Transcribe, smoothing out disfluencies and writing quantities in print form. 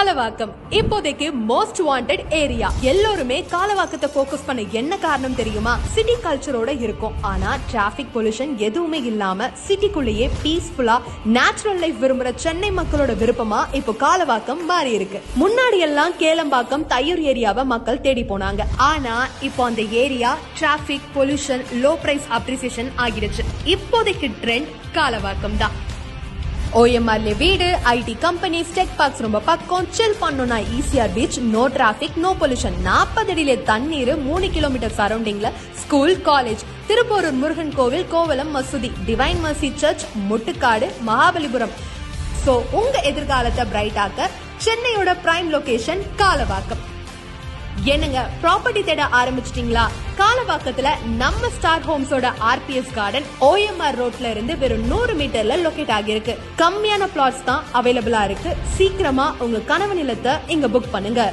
காலவாக்கம் இப்போதைக்கு most wanted area. எல்லோருமே காலவாக்கத்தை focus பண்ண என்ன காரணம் தெரியுமா? சிட்டி கல்ச்சரோட இருக்கும். ஆனா டிராபிக் பொல்யூஷன் எதுவுமே இல்லாம சிட்டிக்குள்ளேயே பீஸ்ஃபுல்லா நேச்சுரல் லைஃப் விரும்புற சென்னை மக்களோட விருப்பமா இப்போ காலவாக்கம் மாறி இருக்கு. முன்னாடி எல்லாம் கேளம்பாக்கம் தையூர் ஏரியாவை மக்கள் தேடி போனாங்க. ஆனா இப்போ அந்த area traffic pollution low price appreciation ஆகிடுச்சு. இப்போதைக்கு ட்ரெண்ட் காலவாக்கம் தான். OMRல வீடு, ஐடி கம்பெனிஸ், டெக் பார்க்ஸ் ரொம்ப பக்கம். சில் பண்ணணும்னா ECR beach, no traffic, no pollution. 40 அடியில தண்ணீர், 3 கிலோமீட்டர் சரௌண்டிங்ல ஸ்கூல், காலேஜ். திருப்போரூர் முருகன் கோவில், கோவலம் மசூதி, divine mercy church, Muttukadu, Mahabalipuram. So உங்க எதிர்காலத்தை பிரைட் ஆக்க சென்னையோட பிரைம் லொகேஷன் காலவாக்கம். என்னங்க ப்ராப்பர்ட்டி தேட ஆரம்பிச்சிட்டீங்களா? காலவாக்கத்துல நம்ம ஸ்டார் ஹோம்ஸோட RPS கார்டன் OMR ரோட்ல இருந்து வெறும் 100 மீட்டர்ல லொகேட் ஆகியிருக்கு. கம்மியான பிளாட்ஸ் தான் அவைலபிளா இருக்கு. சீக்கிரமா உங்க கனவு நிலத்தை இங்க புக் பண்ணுங்க.